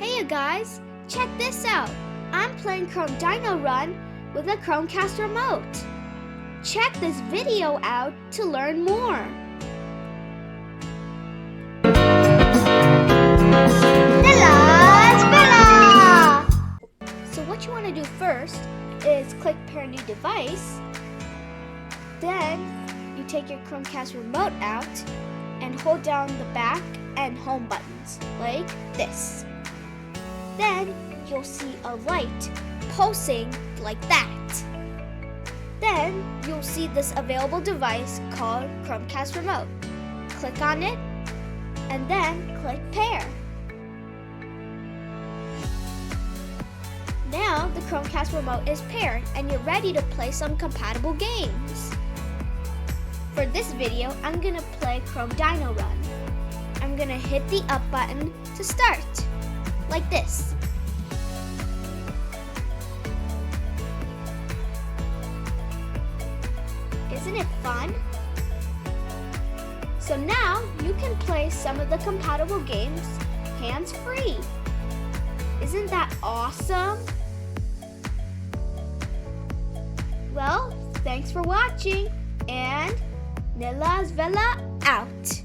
Hey you guys, check this out. I'm playing Chrome Dino Run with a Chromecast remote. Check this video out to learn more. So what you want to do first is click Pair New Device. Then you take your Chromecast remote out and hold down the back and home buttons like this. Then you'll see a light pulsing like that. Then you'll see this available device called Chromecast Remote. Click on it and then click Pair. Now the Chromecast Remote is paired and you're ready to play some compatible games. For this video, I'm going to play Chrome Dino Run. I'm going to hit the up button to start, like this. Isn't it fun? So now you can play some of the compatible games hands-free. Isn't that awesome? Well, thanks for watching and Nila Zvela out.